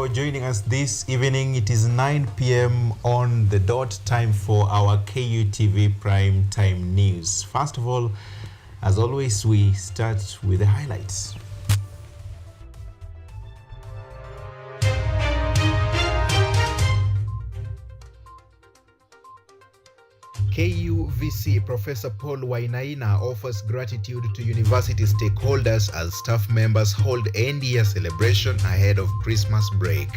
for joining us this evening. It is 9 p.m. on the dot, time for our KUTV Prime Time News. First of all, as always, we start with the highlights. KUVC Professor Paul Wainaina offers gratitude to university stakeholders as staff members hold end-year celebration ahead of Christmas break.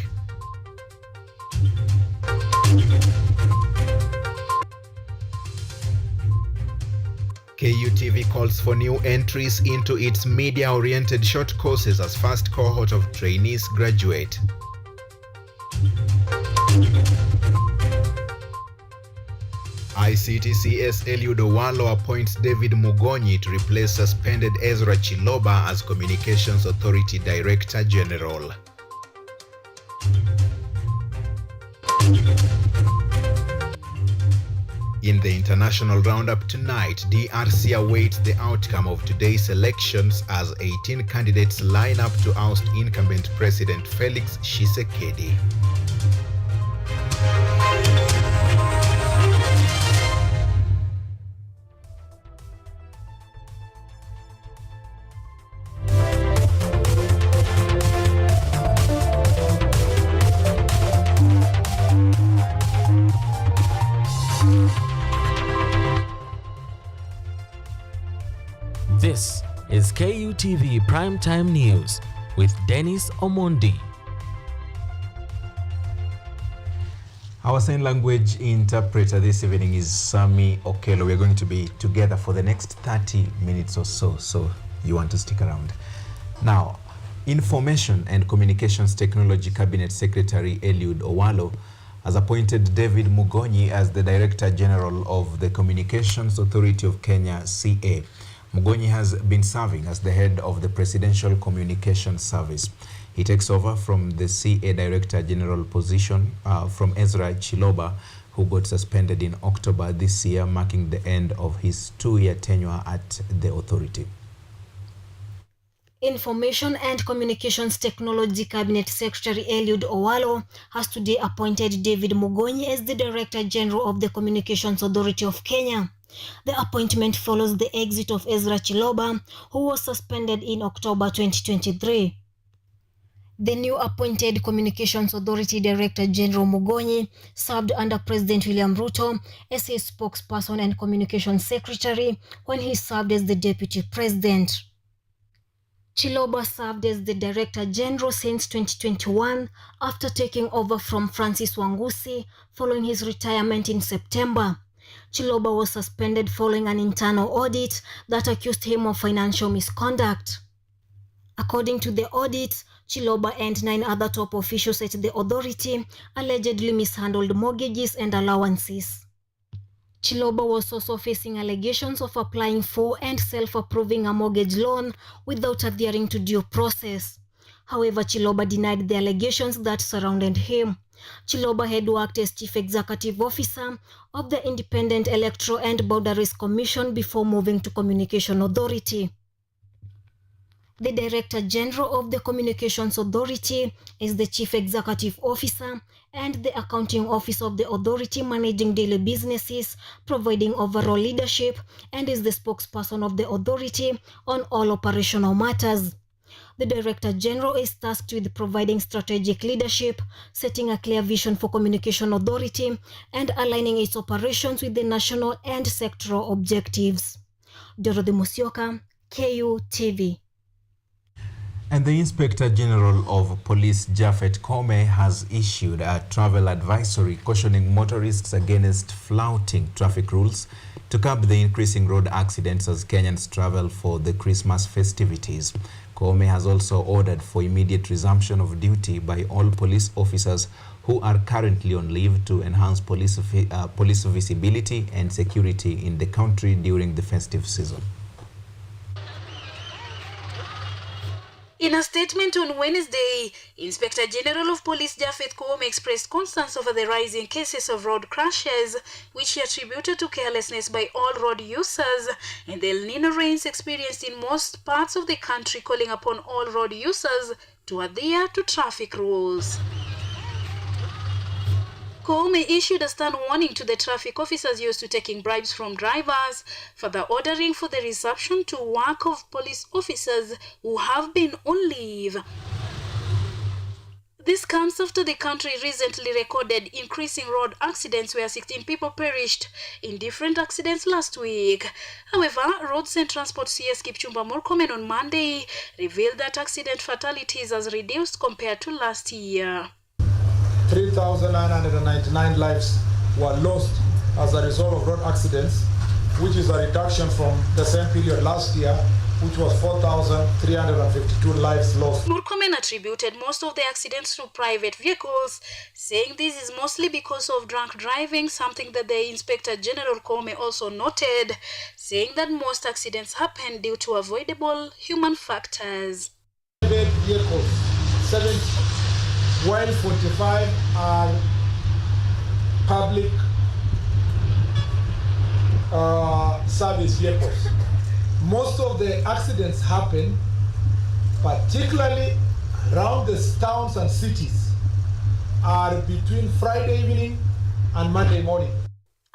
KUTV calls for new entries into its media-oriented short courses as first cohort of trainees graduate. ICTCS Eliud Owalo appoints David Mugonyi to replace suspended Ezra Chiloba as Communications Authority Director General. In the international roundup tonight, DRC awaits the outcome of today's elections as 18 candidates line up to oust incumbent President Felix Tshisekedi. This is KUTV Primetime News with DENIS OMONDI. Our sign language interpreter this evening is Sami Okelo. We're going to be together for the next 30 minutes or so you want to stick around. Now, Information and Communications Technology Cabinet Secretary Eliud Owalo has appointed David Mugonyi as the Director General of the Communications Authority of Kenya, CA. Mugonyi has been serving as the head of the Presidential Communications Service. He takes over from the CA Director General position from Ezra Chiloba, who got suspended in October this year, marking the end of his 2-year tenure at the authority. Information and Communications Technology Cabinet Secretary Eliud Owalo has today appointed David Mugonyi as the Director General of the Communications Authority of Kenya. The appointment follows the exit of Ezra Chiloba, who was suspended in October 2023. The new appointed Communications Authority Director General Mugonyi served under President William Ruto as his spokesperson and Communications Secretary when he served as the Deputy President. Chiloba served as the Director General since 2021 after taking over from Francis Wangusi following his retirement in September. Chiloba was suspended following an internal audit that accused him of financial misconduct. According to the audit, Chiloba and 9 other top officials at the authority allegedly mishandled mortgages and allowances. Chiloba was also facing allegations of applying for and self-approving a mortgage loan without adhering to due process. However, Chiloba denied the allegations that surrounded him. Chiloba had worked as Chief Executive Officer of the Independent Electoral and Boundaries Commission before moving to Communication Authority. The Director General of the Communications Authority is the Chief Executive Officer and the Accounting Office of the Authority, managing daily businesses, providing overall leadership, and is the spokesperson of the Authority on all operational matters. The Director General is tasked with providing strategic leadership, setting a clear vision for Communication Authority, and aligning its operations with the national and sectoral objectives. Dorothy Musyoka, KUTV. And the Inspector General of Police, Japhet Koome, has issued a travel advisory cautioning motorists against flouting traffic rules to curb the increasing road accidents as Kenyans travel for the Christmas festivities. Koome has also ordered for immediate resumption of duty by all police officers who are currently on leave to enhance police visibility and security in the country during the festive season. In a statement on Wednesday, Inspector General of Police Japhet Koome expressed concerns over the rising cases of road crashes, which he attributed to carelessness by all road users and the El Nino rains experienced in most parts of the country, calling upon all road users to adhere to traffic rules. Koome issued a stern warning to the traffic officers used to taking bribes from drivers, further ordering for the resumption to work of police officers who have been on leave. This comes after the country recently recorded increasing road accidents where 16 people perished in different accidents last week. However, Roads and Transport CS Kipchumba Murkomen on Monday revealed that accident fatalities has reduced compared to last year. 3,999 lives were lost as a result of road accidents, which is a reduction from the same period last year, which was 4,352 lives lost. Murkomen attributed most of the accidents to private vehicles, saying this is mostly because of drunk driving, something that the Inspector General Koome also noted, saying that most accidents happen due to avoidable human factors. Private vehicles, 70, while 45 are public service vehicles. Most of the accidents happen, particularly around the towns and cities, are between Friday evening and Monday morning.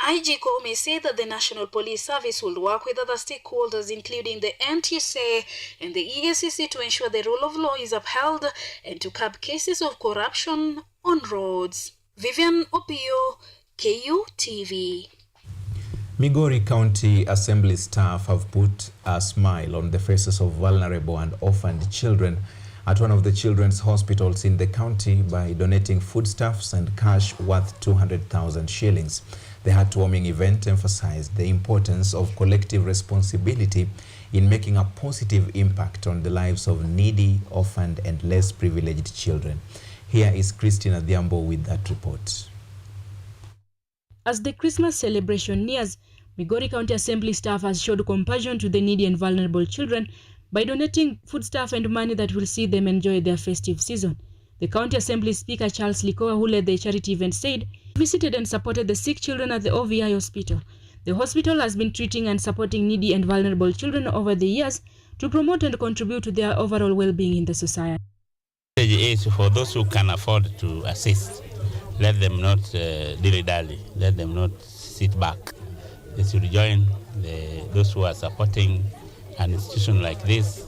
IG Koome said that the National Police Service will work with other stakeholders, including the NTSA and the EACC, to ensure the rule of law is upheld and to curb cases of corruption on roads. Vivian Opio, KUTV. Migori County Assembly staff have put a smile on the faces of vulnerable and orphaned children at one of the children's hospitals in the county by donating foodstuffs and cash worth 200,000 shillings. The heartwarming event emphasized the importance of collective responsibility in making a positive impact on the lives of needy, orphaned, and less privileged children. Here is Christina Dhiambo with that report. As the Christmas celebration nears, Migori County Assembly staff has showed compassion to the needy and vulnerable children by donating foodstuff and money that will see them enjoy their festive season. The County Assembly Speaker Charles Likoa, who led the charity event, said he visited and supported the sick children at the OVI hospital. The hospital has been treating and supporting needy and vulnerable children over the years to promote and contribute to their overall well-being in the society. Is for those who can afford to assist. Let them not dilly-dally. Let them not sit back. They should join those who are supporting an institution like this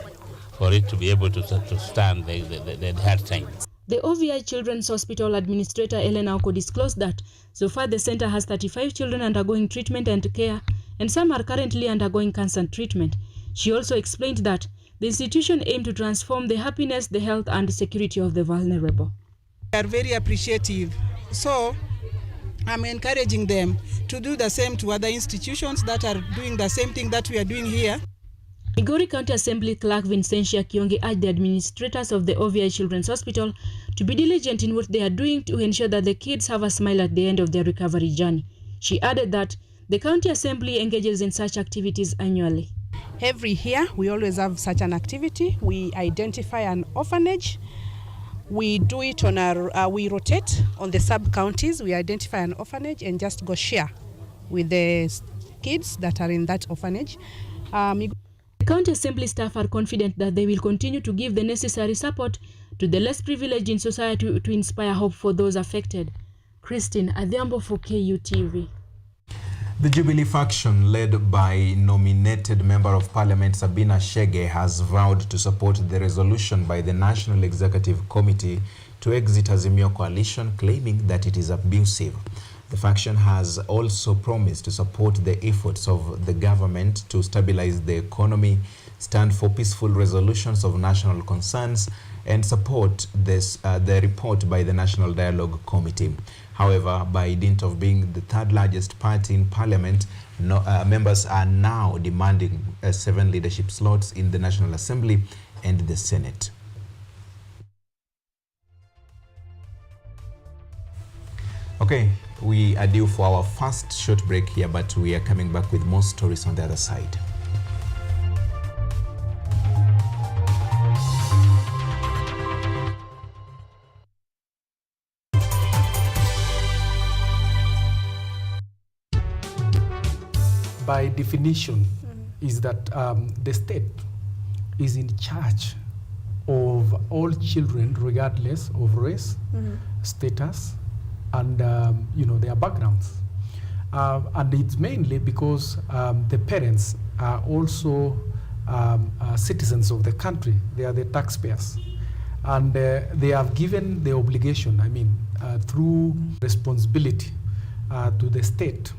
for it to be able to stand the hard times. The OVI Children's Hospital Administrator Elena Oko disclosed that so far the center has 35 children undergoing treatment and care, and some are currently undergoing cancer treatment. She also explained that the institution aims to transform the happiness, the health, and security of the vulnerable. They are very appreciative. So I'm encouraging them to do the same to other institutions that are doing the same thing that we are doing here. Migori County Assembly Clerk Vincentia Kionge urged the administrators of the OVI Children's Hospital to be diligent in what they are doing to ensure that the kids have a smile at the end of their recovery journey. She added that the County Assembly engages in such activities annually. Every year, we always have such an activity. We identify an orphanage. We do it on our, we rotate on the sub-counties. We identify an orphanage and just go share with the kids that are in that orphanage. The County Assembly staff are confident that they will continue to give the necessary support to the less privileged in society to inspire hope for those affected. Christine Adhiambo for KUTV. The Jubilee faction, led by nominated Member of Parliament Sabina Chege, has vowed to support the resolution by the National Executive Committee to exit Azimio coalition, claiming that it is abusive. The faction has also promised to support the efforts of the government to stabilize the economy, stand for peaceful resolutions of national concerns, and support the report by the National Dialogue Committee. However, by dint of being the third largest party in Parliament, members are now demanding 7 leadership slots in the National Assembly and the Senate. Okay, we are due for our first short break here, but we are coming back with more stories on the other side. By definition, is that the state is in charge of all children regardless of race, status, and their backgrounds. And it's mainly because the parents are also citizens of the country. They are the taxpayers. And they have given the obligation, through responsibility to the state.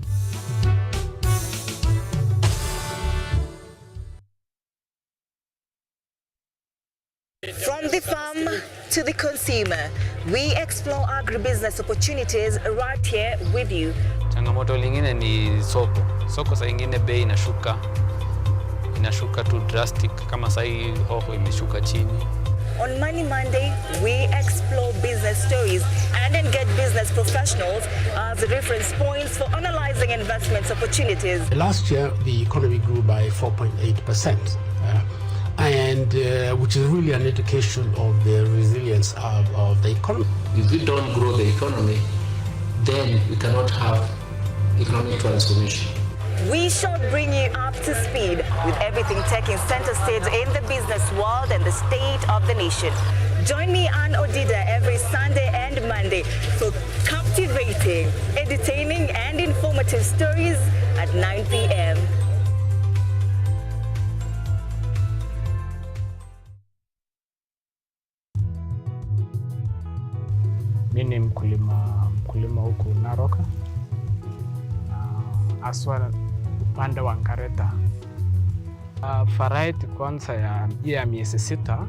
From the farm to the consumer, we explore agribusiness opportunities right here with you. Changamoto lingine ni soko. Soko saa ingine bei inashuka tu drastic, kama saa hii hoho imeshuka chini. On Money Monday, we explore business stories and engage business professionals as reference points for analyzing investment opportunities. Last year, the economy grew by 4.8%. And which is really an indication of the resilience of the economy. If we don't grow the economy, then we cannot have economic transformation. We shall bring you up to speed with everything taking center stage in the business world and the state of the nation. Join me, Ann Odida, every Sunday and Monday for captivating, entertaining, and informative stories at 9 p.m. Mimi ni mkulima huku Narok, aswa upande wa Ngareta. Variety kwanza ya miezi 6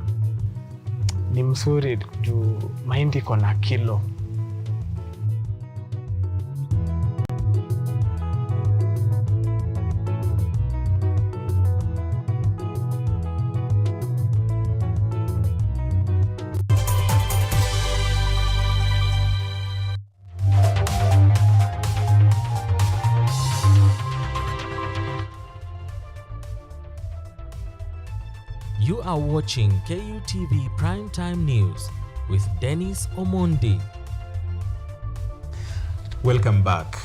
ni mzuri juu mahindi iko na kilo. You are watching KUTV Primetime News with DENIS OMONDI. Welcome back.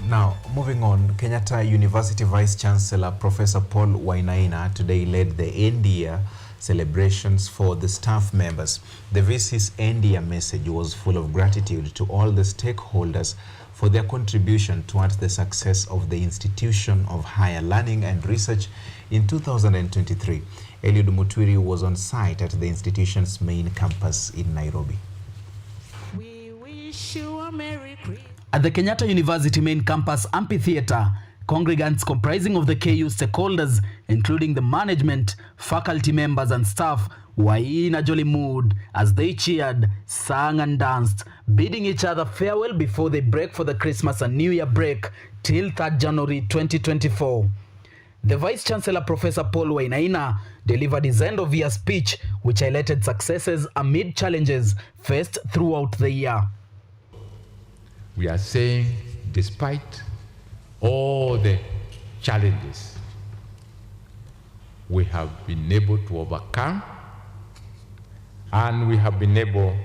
Now, moving on, Kenyatta University Vice Chancellor Professor Paul Wainaina today led the end-year celebrations for the staff members. The VC's end-year message was full of gratitude to all the stakeholders for their contribution towards the success of the institution of higher learning and research in 2023. Eliud Mutwiri was on site at the institution's main campus in Nairobi. We wish you a Merry Christmas. At the Kenyatta University main campus amphitheater, congregants comprising of the KU stakeholders, including the management, faculty members and staff, were in a jolly mood as they cheered, sang and danced, bidding each other farewell before they break for the Christmas and New Year break till 3rd January 2024. The Vice Chancellor Professor Paul Wainaina delivered his end-of-year speech, which highlighted successes amid challenges faced throughout the year. We are saying, despite all the challenges, we have been able to overcome, and we have been able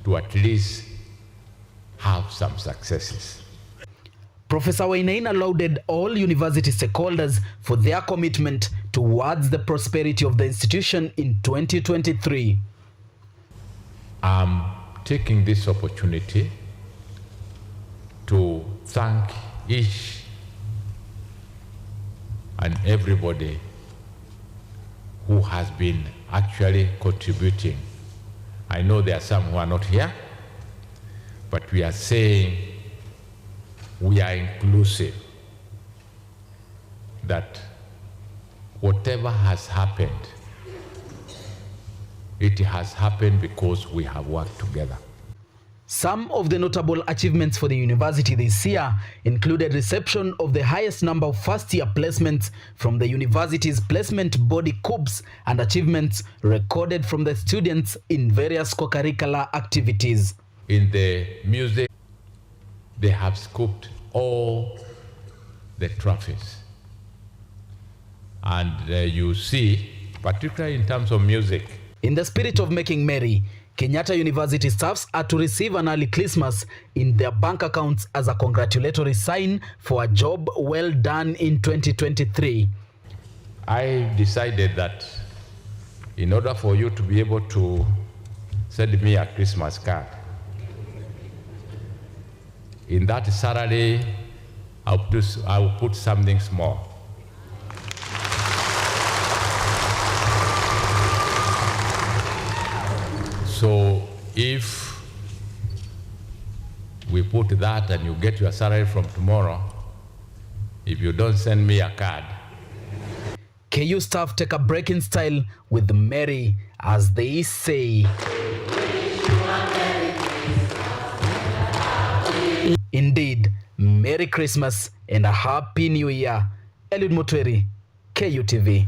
to at least have some successes. Professor Wainaina lauded all university stakeholders for their commitment towards the prosperity of the institution in 2023. I'm taking this opportunity to thank each and everybody who has been actually contributing. I know there are some who are not here, but we are saying we are inclusive, that whatever has happened, it has happened because we have worked together. Some of the notable achievements for the university this year included reception of the highest number of first-year placements from the university's placement body KUTVs and achievements recorded from the students in various co-curricular activities. In the music, they have scooped all the trophies. And you see, particularly in terms of music. In the spirit of making merry, Kenyatta University staffs are to receive an early Christmas in their bank accounts as a congratulatory sign for a job well done in 2023. I decided that in order for you to be able to send me a Christmas card, in that salary, I'll put something small. So if we put that and you get your salary from tomorrow, if you don't send me a card. KU staff take a break in style with Mary as they say. Indeed, Merry Christmas and a Happy New Year. Eliud Mutweri, KUTV.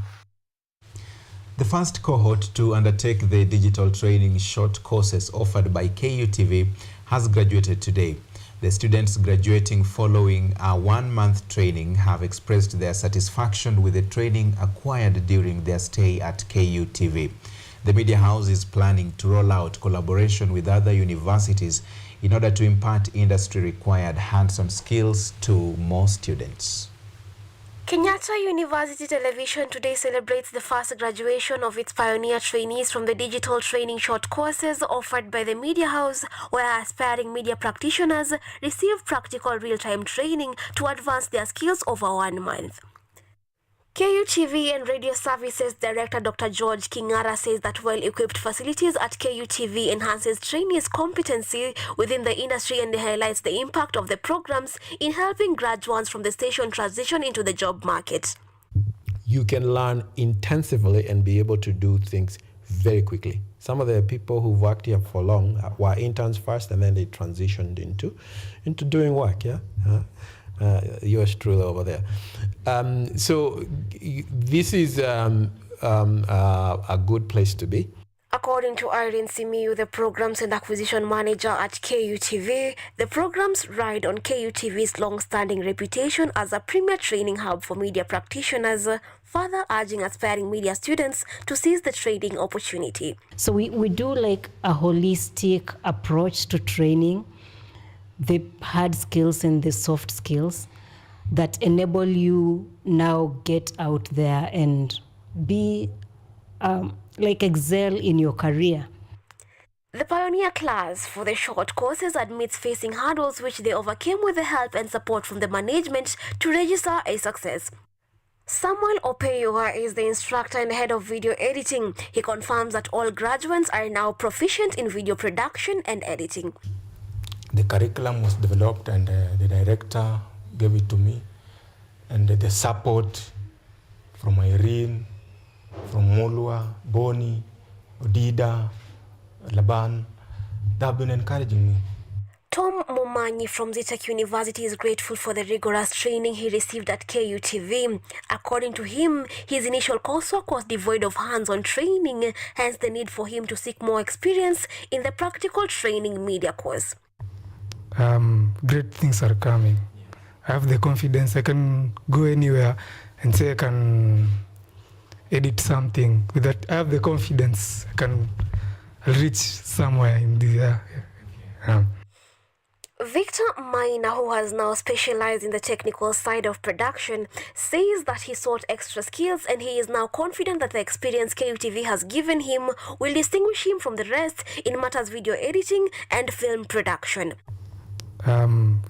The first cohort to undertake the digital training short courses offered by KUTV has graduated today. The students graduating following a 1-month training have expressed their satisfaction with the training acquired during their stay at KUTV. The media house is planning to roll out collaboration with other universities in order to impart industry-required hands-on skills to more students. Kenyatta University Television today celebrates the first graduation of its pioneer trainees from the digital training short courses offered by the media house, where aspiring media practitioners receive practical real-time training to advance their skills over 1 month. KUTV and Radio Services Director Dr. George Kingara says that well-equipped facilities at KUTV enhances trainees' competency within the industry and highlights the impact of the programs in helping graduates from the station transition into the job market. You can learn intensively and be able to do things very quickly. Some of the people who've worked here for long were interns first, and then they transitioned into doing work. Yeah. Yours truly over there. So this is a good place to be. According to Irene Simiyu, the Programs and Acquisition Manager at KUTV, the programs ride on KUTV's long-standing reputation as a premier training hub for media practitioners, further urging aspiring media students to seize the training opportunity. So we do like a holistic approach to training, the hard skills and the soft skills that enable you now get out there and be excel in your career. The pioneer class for the short courses admits facing hurdles which they overcame with the help and support from the management to register a success. Samuel Opeyoa is the instructor and head of video editing. He confirms that all graduates are now proficient in video production and editing. The curriculum was developed and the director gave it to me, and the support from Irene, from Molwa, Boni, Odida, Laban, they have been encouraging me. Tom Momanyi from Zitech University is grateful for the rigorous training he received at KUTV. According to him, his initial coursework was devoid of hands-on training, hence the need for him to seek more experience in the practical training media course. Great things are coming. I have the confidence I can go anywhere and say I can edit something. With that, I have the confidence I'll reach somewhere in the Victor Maina, who has now specialized in the technical side of production, says that he sought extra skills and he is now confident that the experience KUTV has given him will distinguish him from the rest in matters video editing and film production.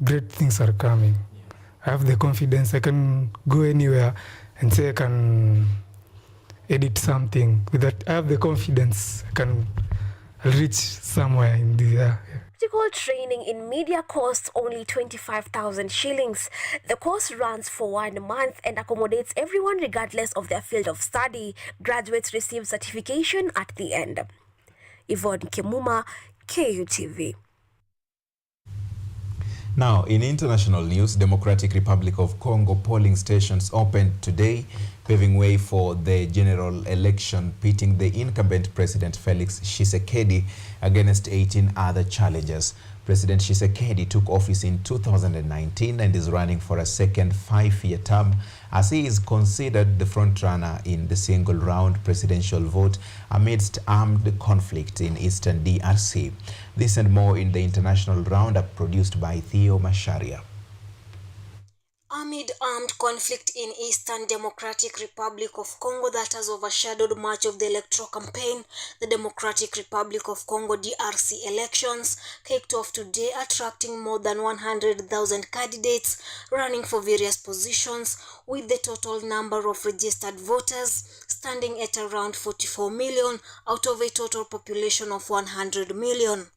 Great things are coming. I have the confidence I can go anywhere and say I can edit something. With that, I have the confidence I'll reach somewhere in the Practical training in media costs only 25,000 shillings. The course runs for 1 month and accommodates everyone regardless of their field of study. Graduates receive certification at the end. Yvonne Kimuma, KUTV. Now, in international news, Democratic Republic of Congo polling stations opened today, paving way for the general election, pitting the incumbent President Felix Tshisekedi against 18 other challengers. President Tshisekedi took office in 2019 and is running for a second 5-year term, as he is considered the frontrunner in the single-round presidential vote amidst armed conflict in eastern DRC. This and more in the international roundup produced by Theo Masharia. Amid armed conflict in Eastern Democratic Republic of Congo that has overshadowed much of the electoral campaign, the Democratic Republic of Congo DRC elections kicked off today, attracting more than 100,000 candidates running for various positions, with the total number of registered voters standing at around 44 million out of a total population of 100 million.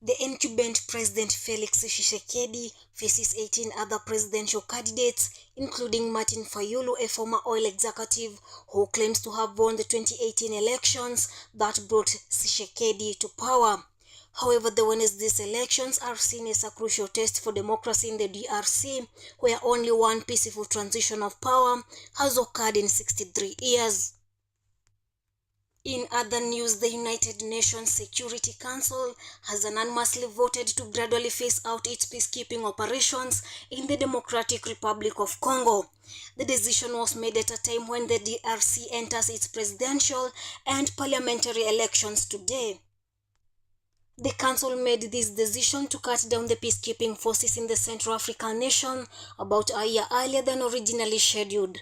The incumbent President Felix Tshisekedi faces 18 other presidential candidates, including Martin Fayulu, a former oil executive who claims to have won the 2018 elections that brought Tshisekedi to power. However, the Wednesday's elections are seen as a crucial test for democracy in the DRC, where only one peaceful transition of power has occurred in 63 years. In other news, the United Nations Security Council has unanimously voted to gradually phase out its peacekeeping operations in the Democratic Republic of Congo. The decision was made at a time when the DRC enters its presidential and parliamentary elections today. The council made this decision to cut down the peacekeeping forces in the Central African nation about a year earlier than originally scheduled.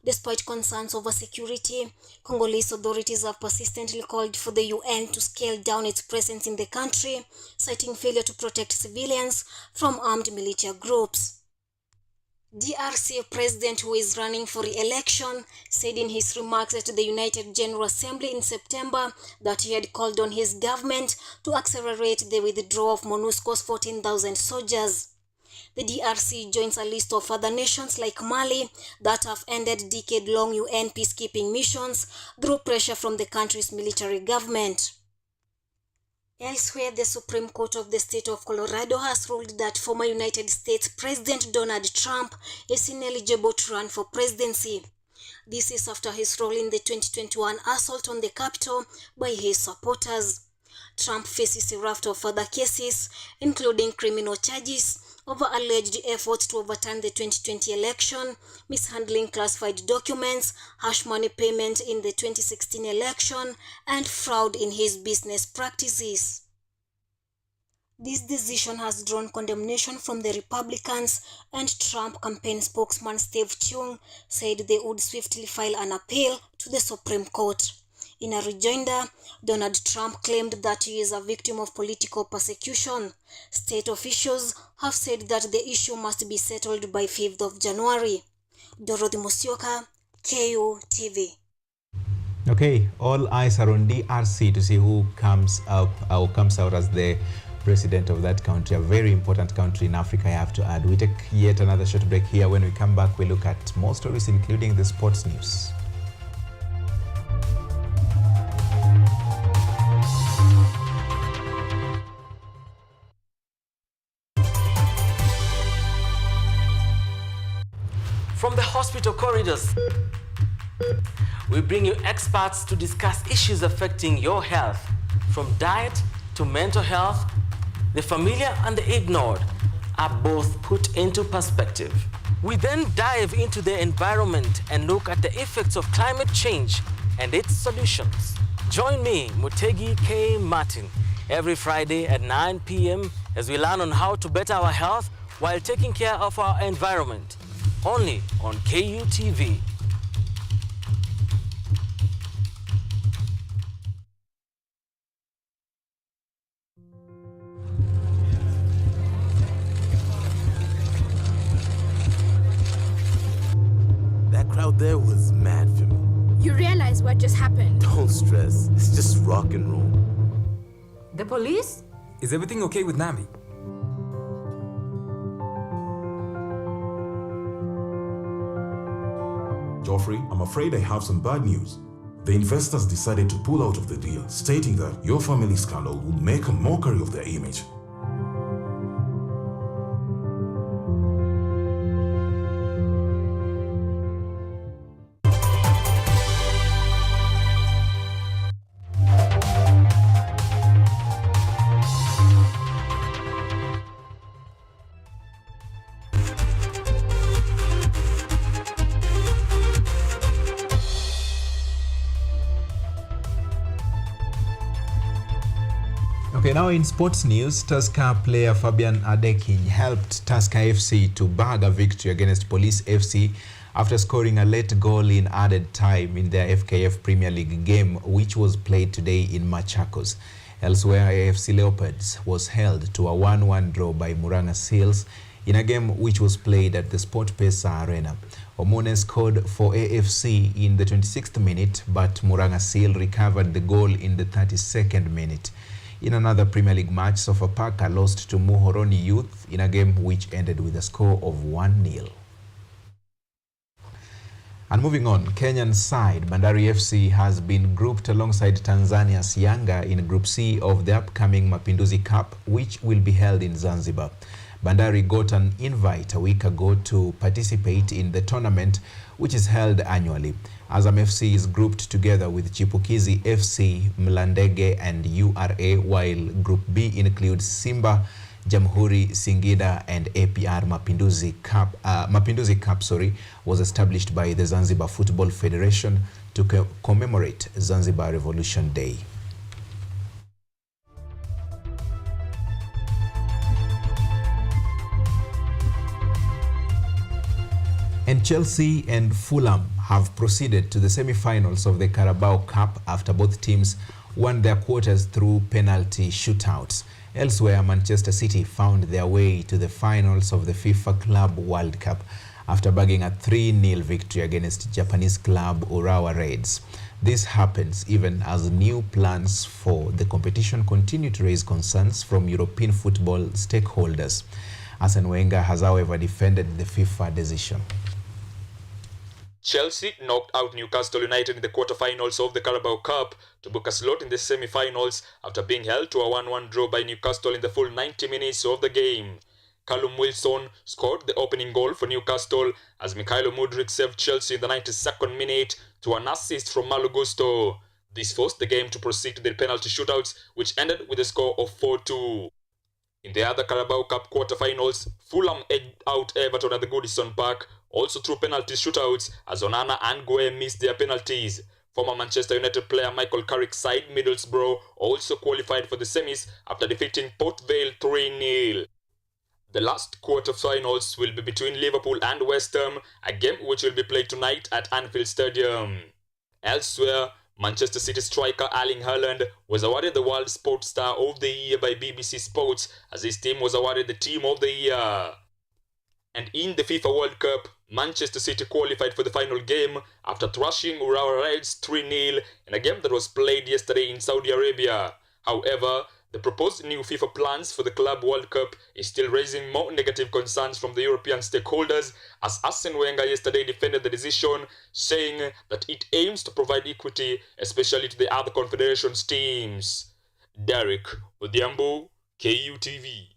Despite concerns over security, Congolese authorities have persistently called for the UN to scale down its presence in the country, citing failure to protect civilians from armed militia groups. DRC President, who is running for re-election, said in his remarks at the United General Assembly in September that he had called on his government to accelerate the withdrawal of MONUSCO's 14,000 soldiers. The DRC joins a list of other nations like Mali that have ended decade-long UN peacekeeping missions through pressure from the country's military government. Elsewhere, the Supreme Court of the state of Colorado has ruled that former United States President Donald Trump is ineligible to run for presidency. This is after his role in the 2021 assault on the Capitol by his supporters. Trump faces a raft of other cases, including criminal charges over alleged efforts to overturn the 2020 election, mishandling classified documents, hush money payment in the 2016 election, and fraud in his business practices. This decision has drawn condemnation from the Republicans, and Trump campaign spokesman Steve Chung said they would swiftly file an appeal to the Supreme Court. In a rejoinder, Donald Trump claimed that he is a victim of political persecution. State officials have said that the issue must be settled by 5th of January. Dorothy Musyoka, KUTV. Okay, all eyes are on DRC to see who comes out as the president of that country, a very important country in Africa, I have to add. We take yet another short break here. When we come back, we look at more stories, including the sports news. From the hospital corridors, we bring you experts to discuss issues affecting your health, from diet to mental health. The familiar and the ignored are both put into perspective. We then dive into the environment and look at the effects of climate change and its solutions. Join me, Mutegi K. Martin, every Friday at 9 p.m. as we learn on how to better our health while taking care of our environment. Only on KUTV. That crowd there was mad for me. You realize what just happened? Don't stress. It's just rock and roll. The police? Is everything okay with Nami? Geoffrey, I'm afraid I have some bad news. The investors decided to pull out of the deal, stating that your family scandal would make a mockery of their image. Okay, now in sports news, Tusker player Fabian Adekin helped Tusker FC to bag a victory against Police FC after scoring a late goal in added time in their FKF Premier League game, which was played today in Machakos. Elsewhere, AFC Leopards was held to a 1-1 draw by Muranga Seals in a game which was played at the SportPesa Arena. Omondi scored for AFC in the 26th minute, but Muranga Seal recovered the goal in the 32nd minute. In another Premier League match, Sofapaka lost to Muhoroni Youth in a game which ended with a score of 1-0. And moving on, Kenyan side Bandari FC has been grouped alongside Tanzania's Yanga in Group C of the upcoming Mapinduzi Cup, which will be held in Zanzibar. Bandari got an invite a week ago to participate in the tournament, which is held annually. Azam FC is grouped together with Chipukizi FC, Mlandege and URA, while Group B includes Simba, Jamhuri, Singida and APR. Mapinduzi Cup was established by the Zanzibar Football Federation to commemorate Zanzibar Revolution Day. And Chelsea and Fulham have proceeded to the semi-finals of the Carabao Cup after both teams won their quarters through penalty shootouts. Elsewhere, Manchester City found their way to the finals of the FIFA Club World Cup after bagging a 3-0 victory against Japanese club Urawa Reds. This happens even as new plans for the competition continue to raise concerns from European football stakeholders. Arsene Wenger has, however, defended the FIFA decision. Chelsea knocked out Newcastle United in the quarter-finals of the Carabao Cup to book a slot in the semi-finals after being held to a 1-1 draw by Newcastle in the full 90 minutes of the game. Callum Wilson scored the opening goal for Newcastle as Mikhailo Mudryk saved Chelsea in the 92nd minute to an assist from Malo Gusto. This forced the game to proceed to the penalty shootouts, which ended with a score of 4-2. In the other Carabao Cup quarter-finals, Fulham edged out Everton at the Goodison Park, also through penalty shootouts as Onana and Gueye missed their penalties. Former Manchester United player Michael Carrick's side Middlesbrough also qualified for the semis after defeating Port Vale 3-0. The last quarter-finals will be between Liverpool and West Ham, a game which will be played tonight at Anfield Stadium. Elsewhere, Manchester City striker Erling Haaland was awarded the World Sports Star of the Year by BBC Sports as his team was awarded the Team of the Year. And in the FIFA World Cup, Manchester City qualified for the final game after thrashing Urawa Reds 3-0 in a game that was played yesterday in Saudi Arabia. However, the proposed new FIFA plans for the Club World Cup is still raising more negative concerns from the European stakeholders, as Arsene Wenger yesterday defended the decision, saying that it aims to provide equity, especially to the other confederations teams. Derek Odhiambo, KUTV.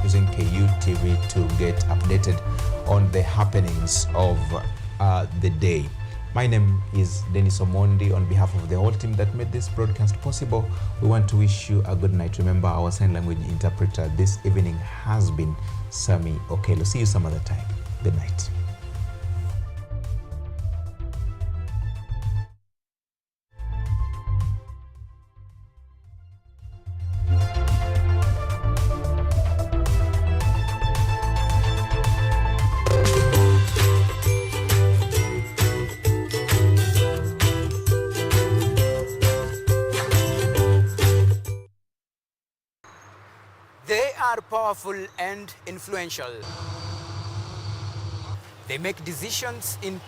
Using KUTV to get updated on the happenings of the day. My name is DENIS Omondi. On behalf of the whole team that made this broadcast possible, we want to wish you a good night. Remember, our sign language interpreter this evening has been Sami Okelo. See you some other time. Good night. They are powerful and influential. They make decisions in